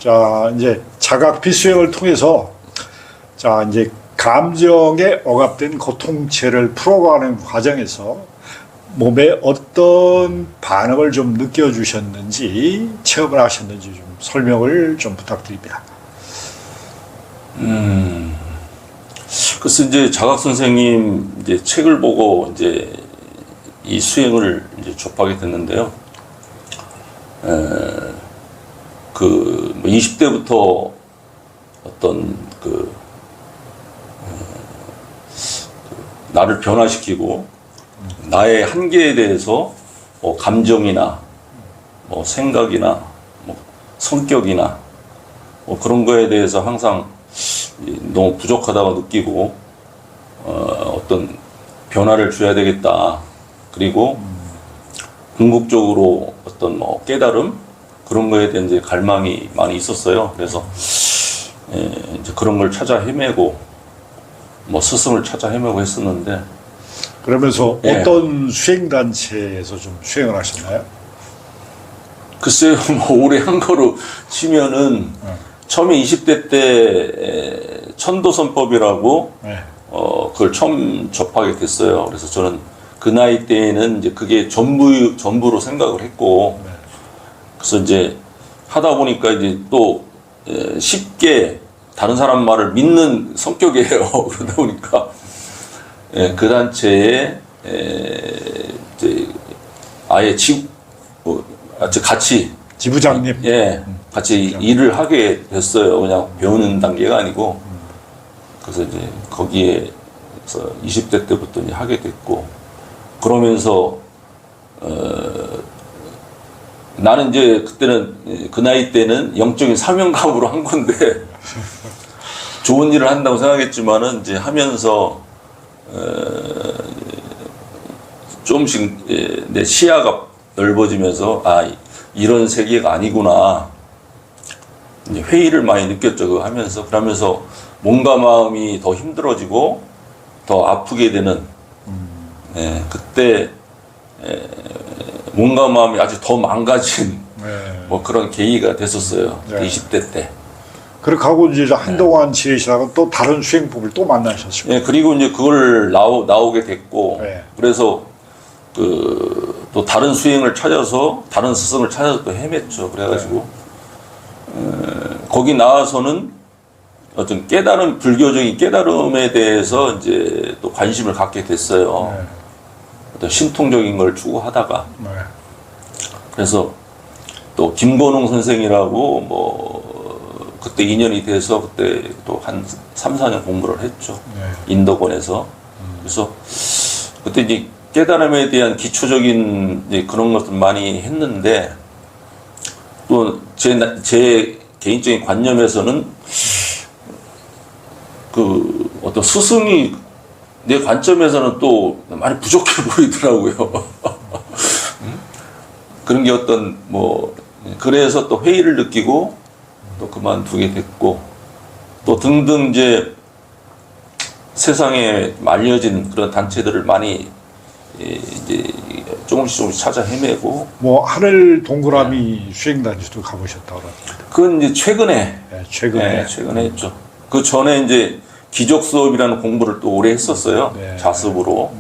자, 이제 자각비수행을 통해서 자, 이제 감정에 억압된 고통체를 풀어가는 과정에서 몸에 어떤 반응을 좀 느껴주셨는지, 체험을 하셨는지 좀 설명을 좀 부탁드립니다. 그래서 이제 자각 선생님 이제 책을 보고 이제 이 수행을 이제 접하게 됐는데요. 그 20대부터 어떤 나를 변화시키고 나의 한계에 대해서 뭐 감정이나 뭐 생각이나 뭐 성격이나 뭐 그런 거에 대해서 항상 너무 부족하다고 느끼고 어떤 변화를 줘야 되겠다. 그리고 궁극적으로 어떤 뭐 깨달음 그런 거에 대한 이제 갈망이 많이 있었어요. 그래서 이제 그런 걸 찾아 헤매고 뭐 스승을 찾아 헤매고 했었는데 그러면서 어떤 수행단체에서 좀 수행을 하셨나요? 글쎄요, 뭐 오래 한 거로 치면은 처음에 20대 때 천도선법이라고 그걸 처음 접하게 됐어요. 그래서 저는 그 나이 때에는 이제 그게 전부로 생각을 했고 그래서 이제 하다 보니까 이제 또 쉽게 다른 사람 말을 믿는 성격이에요. 그러다 보니까 그 단체에 이제 아예 같이 지부장님. 같이 일을 하게 됐어요. 그냥 배우는 단계가 아니고 그래서 이제 거기에서 20대 때부터 이제 하게 됐고 그러면서 나는 이제 그때는 그 나이 때는 영적인 사명감으로 한 건데 좋은 일을 한다고 생각했지만은 이제 하면서 조금씩 내 시야가 넓어지면서 아 이런 세계가 아니구나 이제 회의를 많이 느꼈죠. 그거 하면서 그러면서 몸과 마음이 더 힘들어지고 더 아프게 되는 그때 몸과 마음이 아주 더 망가진 뭐 그런 계기가 됐었어요. 20대 때. 그렇게 하고 이제 한동안 지내시다가 또 다른 수행법을 또 만나셨어요. 그리고 이제 그걸 나오게 됐고 그래서 또 다른 수행을 찾아서 다른 스승을 찾아서 또 헤맸죠. 그래가지고 거기 나와서는 어떤 깨달음 불교적인 깨달음에 대해서 이제 또 관심을 갖게 됐어요. 어떤 신통적인 걸 추구하다가 그래서 또 김건웅 선생이라고 뭐 그때 인연이 돼서 그때 또 한 3, 4년 공부를 했죠. 인도권에서. 그래서 그때 이제 깨달음에 대한 기초적인 이제 그런 것들 많이 했는데 또 제 개인적인 관념에서는 그 어떤 스승이 내 관점에서는 또 많이 부족해 보이더라고요. 그런 게 어떤 뭐 그래서 또 회의를 느끼고 또 그만두게 됐고 또 등등 이제 세상에 알려진 그런 단체들을 많이 이제 조금씩 찾아 헤매고 뭐 하늘 동그라미 수행단지도 가보셨다고 합니다. 그건 이제 최근에 최근에 했죠. 그 전에 이제 기적 수업이라는 공부를 또 오래 했었어요. 자습으로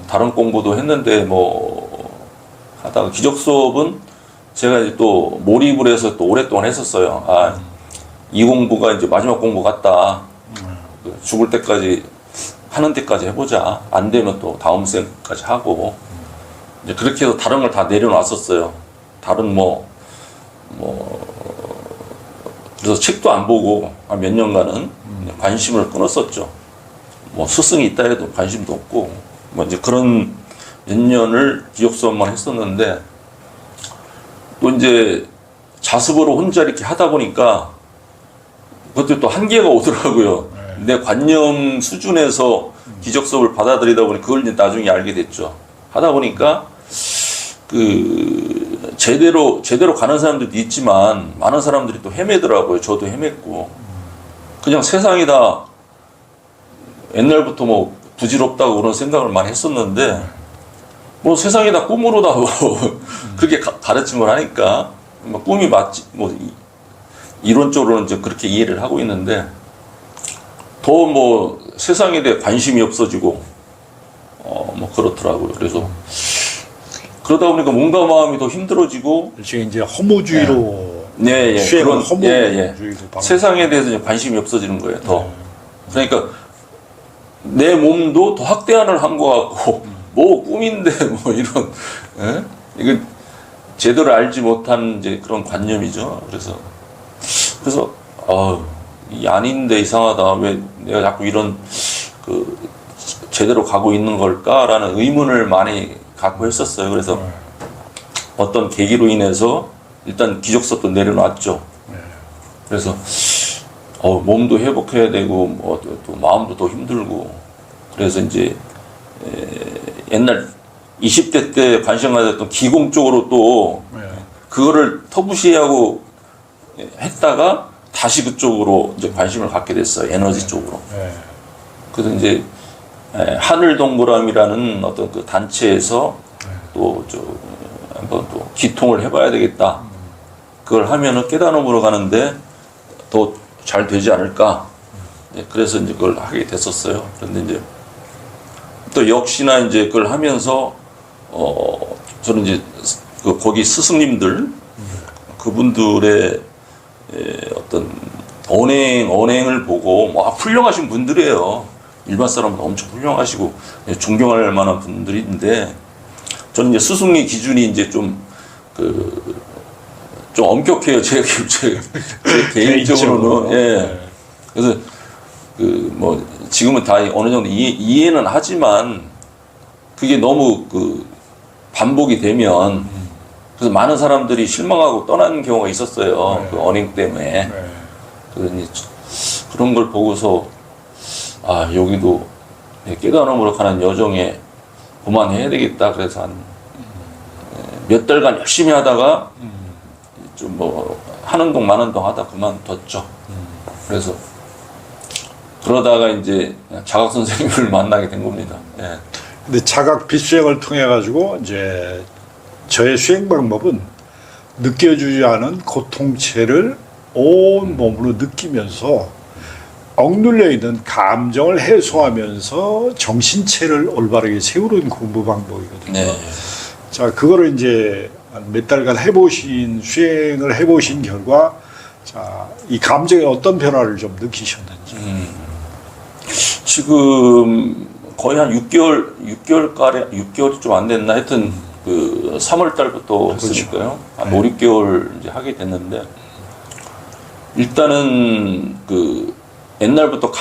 다른 공부도 했는데 뭐 하다가 기적 수업은 제가 이제 또 몰입을 해서 또 오랫동안 했었어요. 아, 이 공부가 이제 마지막 공부 같다. 죽을 때까지 하는 데까지 해보자. 안 되면 또 다음 생까지 하고 이제 그렇게 해서 다른 걸 다 내려놨었어요. 다른 그래서 책도 안 보고 한 몇 년간은 관심을 끊었었죠. 뭐 스승이 있다 해도 관심도 없고 뭐 이제 그런 몇 년을 기억 수업만 했었는데 또 이제 자습으로 혼자 이렇게 하다 보니까 그것도 또 한계가 오더라고요. 내 관념 수준에서 기적 수업을 받아들이다 보니 그걸 이제 나중에 알게 됐죠. 하다 보니까 그 제대로 가는 사람들도 있지만 많은 사람들이 또 헤매더라고요. 저도 헤맸고 그냥 세상이 다 옛날부터 뭐 부질없다고 그런 생각을 많이 했었는데 뭐 세상이 다 꿈으로 다 뭐 그렇게 가르침을 하니까 뭐 꿈이 맞지 뭐 이론적으로는 이제 그렇게 이해를 하고 있는데 더 뭐 세상에 대해 관심이 없어지고 뭐 그렇더라고요. 그래서 그러다 보니까 몸과 마음이 더 힘들어지고 지금 이제 허무주의로 네, 예, 수행을 그런 허무주의로 세상에 대해서 이제 관심이 없어지는 거예요. 더 그러니까 내 몸도 더 학대하는 한 것 같고 뭐 꿈인데 뭐 이런 예? 이거 제대로 알지 못한 이제 그런 관념이죠. 그래서 이 아닌데 이상하다. 왜 내가 자꾸 이런 그 제대로 가고 있는 걸까라는 의문을 많이 갖고 했었어요. 그래서 어떤 계기로 인해서 일단 기적서도 내려놨죠. 그래서 몸도 회복해야 되고 또 마음도 더 힘들고 그래서 이제 옛날 20대 때 관심 가졌던 기공 쪽으로 또 그거를 터부시하고 했다가 다시 그쪽으로 이제 관심을 갖게 됐어요. 에너지 쪽으로. 그래서 이제 하늘 동그라미라는 어떤 그 단체에서 또 한번 또 기통을 해봐야 되겠다. 그걸 하면은 깨달음으로 가는데 더 잘 되지 않을까. 그래서 이제 그걸 하게 됐었어요. 그런데 이제 또 역시나 이제 그걸 하면서 저는 이제 거기 스승님들 그분들의 어떤 언행을 보고 훌륭하신 분들이에요. 일반 사람은 엄청 훌륭하시고 존경할 만한 분들인데 저는 이제 스승의 기준이 이제 좀 엄격해요. 제 개인적으로는. 예. 그래서 뭐 지금은 다 어느 정도 이해는 하지만 그게 너무 반복이 되면 그래서 많은 사람들이 실망하고 떠나는 경우가 있었어요. 그 언행 때문에. 그러니 그런 걸 보고서 여기도 깨달음으로 가는 여정에 그만해야 되겠다. 그래서 한 몇 달간 열심히 하다가 좀 뭐 하는 동 마는 동 하다 그만뒀죠. 그래서 그러다가 이제 자각 선생님을 만나게 된 겁니다. 예. 근데 자각 빛수행을 통해 가지고 이제 저의 수행 방법은 느껴지지 않은 고통체를 온 몸으로 느끼면서 억눌려 있는 감정을 해소하면서 정신체를 올바르게 세우는 공부 방법이거든요. 네. 자, 그거를 이제 몇 달간 수행을 해보신 결과, 자, 이 감정에 어떤 변화를 좀 느끼셨는지. 지금 거의 한 6개월이 좀 안 됐나 하여튼 3월 달부터 했으니까요. 한 5, 6개월 이제 하게 됐는데, 일단은 옛날부터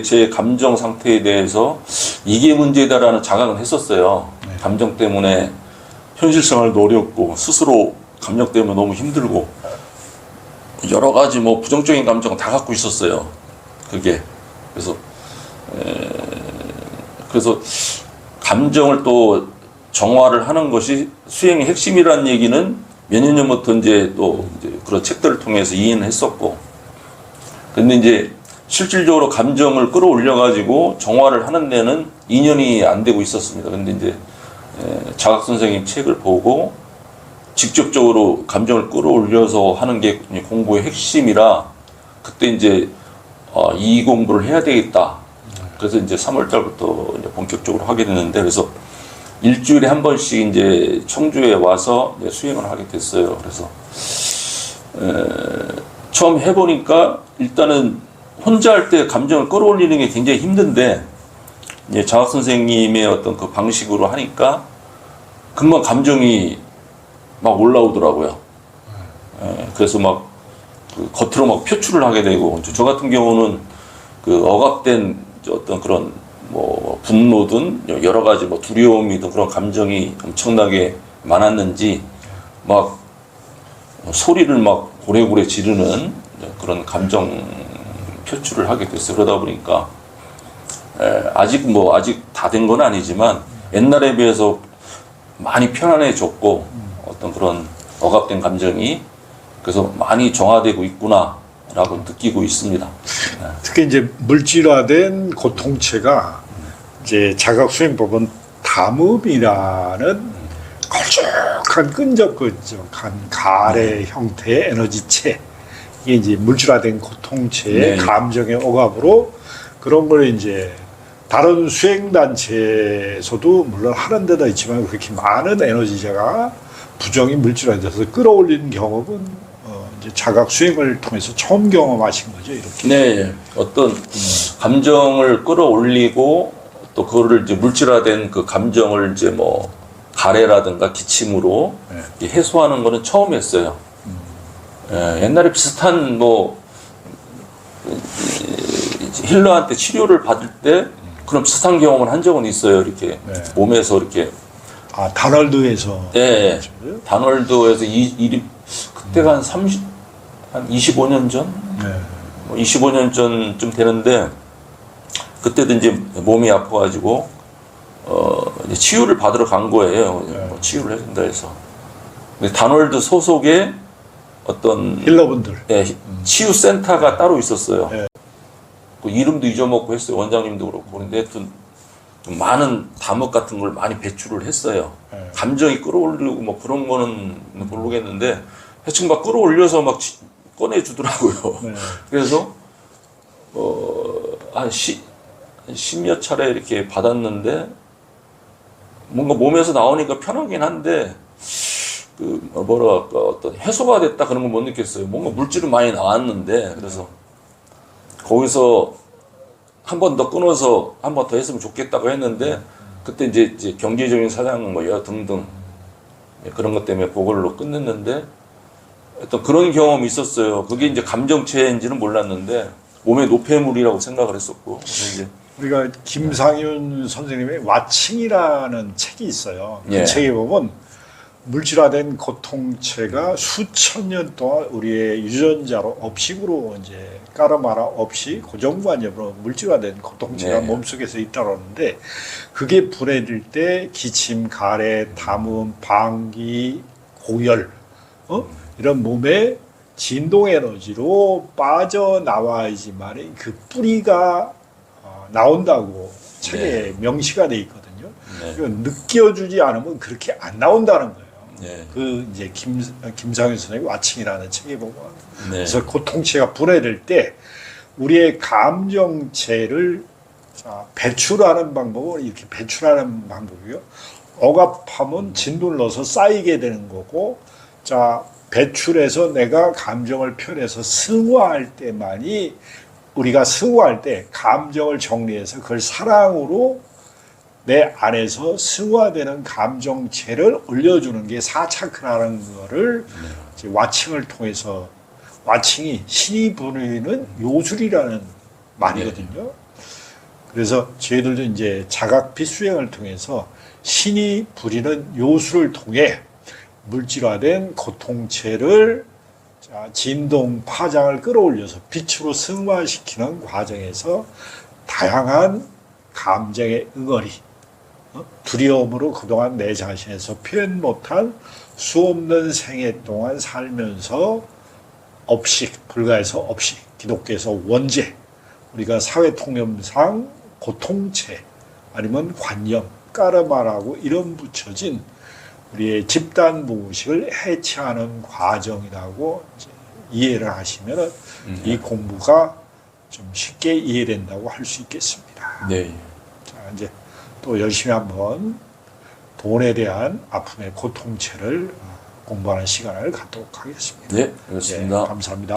제 감정 상태에 대해서 이게 문제다라는 자각은 했었어요. 감정 때문에 현실 생활도 어렵고 스스로 감정 때문에 너무 힘들고 여러 가지 뭐 부정적인 감정은 다 갖고 있었어요. 그게 그래서 감정을 또 정화를 하는 것이 수행의 핵심이라는 얘기는 몇 년 전부터 이제 그런 책들을 통해서 이해는 했었고, 근데 이제 실질적으로 감정을 끌어올려가지고 정화를 하는 데는 2년이 안 되고 있었습니다. 근데 이제 자각 선생님 책을 보고 직접적으로 감정을 끌어올려서 하는 게 공부의 핵심이라 그때 이제 이 공부를 해야 되겠다. 그래서 이제 3월 달부터 이제 본격적으로 하게 됐는데, 그래서 일주일에 한 번씩 이제 청주에 와서 이제 수행을 하게 됐어요. 그래서 처음 해보니까 일단은 혼자 할 때 감정을 끌어올리는 게 굉장히 힘든데, 이제 자학 선생님의 어떤 그 방식으로 하니까 금방 감정이 막 올라오더라고요. 그래서 막 겉으로 막 표출을 하게 되고, 저 같은 경우는 억압된 어떤 그런 뭐 분노든 여러 가지 뭐 두려움이든 그런 감정이 엄청나게 많았는지 막 소리를 막 고래고래 지르는 그런 감정 표출을 하게 됐어요. 그러다 보니까 아직 다 된 건 아니지만 옛날에 비해서 많이 편안해졌고 어떤 그런 억압된 감정이 그래서 많이 정화되고 있구나라고 느끼고 있습니다. 특히 이제 물질화된 고통체가 이제 자각 수행법은 담음이라는 걸쭉한 끈적끈적한 가래 형태의 에너지체, 이게 이제 물질화된 고통체의 네. 감정의 억압으로 그런 걸 이제 다른 수행단체에서도 물론 하는 데도 있지만 그렇게 많은 에너지자가 부정이 물질화돼서 끌어올리는 경험은 이제 자각 수행을 통해서 처음 경험하신 거죠, 이렇게. 네, 어떤 감정을 끌어올리고 또 그거를 이제 물질화된 그 감정을 이제 뭐 가래라든가 기침으로 네. 해소하는 거는 처음 했어요. 예, 옛날에 비슷한 뭐 힐러한테 치료를 받을 때 그런 비슷한 경험을 한 적은 있어요. 이렇게 네. 몸에서 이렇게 아, 다널드에서. 예, 다널드에서 그때가 한 25년 전? 네. 뭐 25년 전쯤 되는데 그때도 이제 몸이 아파가지고 이제 치유를 받으러 간 거예요. 뭐 치유를 해준다 해서. 근데 다널드 소속의 어떤 힐러분들. 예, 치유 센터가 따로 있었어요. 네. 그 이름도 잊어먹고 했어요. 원장님도 그렇고. 그런데 하여튼 좀 많은 담업 같은 걸 많이 배출을 했어요. 네. 감정이 감정이 끌어올리고 뭐 그런 거는 모르겠는데 대충 막 끌어올려서 막 꺼내주더라고요. 네. 그래서 한 10몇 차례 이렇게 받았는데 뭔가 몸에서 나오니까 편하긴 한데 그 뭐랄까 어떤 해소가 됐다 그런 건 못 느꼈어요. 뭔가 물질은 많이 나왔는데 그래서 거기서 한 번 더 끊어서 한 번 더 했으면 좋겠다고 했는데 그때 이제 경제적인 사정 뭐 여러 등등 그런 것 때문에 그걸로 끝냈는데 어떤 그런 경험이 있었어요. 그게 이제 감정체인지는 몰랐는데 몸의 노폐물이라고 생각을 했었고 이제 우리가 김상윤 선생님의 와칭이라는 책이 있어요. 그 예. 책에 보면 물질화된 고통체가 수천 년 동안 우리의 유전자로 업식으로 이제 까르마라 없이 고정관념으로 물질화된 고통체가 네. 몸속에서 있다는데 그게 분해될 때 기침, 가래, 담음, 방귀, 고열 이런 몸의 진동 에너지로 빠져나와야지만 그 뿌리가 나온다고 책에 명시가 돼 있거든요. 네. 이거 느껴주지 않으면 그렇게 안 나온다는 거예요. 네. 그 이제 김상윤 선생님 와칭이라는 책에 보면 네. 그래서 고통체가 분해될 때 우리의 감정체를 배출하는 방법은 이렇게 배출하는 방법이요. 억압하면 진도를 넣어서 쌓이게 되는 거고, 자 배출해서 내가 감정을 표현해서 승화할 때만이 우리가 승화할 때 감정을 정리해서 그걸 사랑으로 내 안에서 승화되는 감정체를 올려주는 게 사차크라는 거를 이제 와칭을 통해서 와칭이 신이 부리는 요술이라는 말이거든요. 그래서 저희들도 이제 자각빛 수행을 통해서 신이 부리는 요술을 통해 물질화된 고통체를 진동 파장을 끌어올려서 빛으로 승화시키는 과정에서 다양한 감정의 응어리, 두려움으로 그동안 내 자신에서 표현 못한 수없는 생애 동안 살면서 업식, 불가에서 업식, 기독교에서 원죄, 우리가 사회통념상 고통체 아니면 관념, 까르마라고 이름 붙여진 우리의 집단 무의식을 해체하는 과정이라고 이해를 하시면 이 공부가 좀 쉽게 이해된다고 할 수 있겠습니다. 네. 자, 이제 또 열심히 한번 돈에 대한 아픔의 고통체를 공부하는 시간을 갖도록 하겠습니다. 네, 그렇습니다. 감사합니다.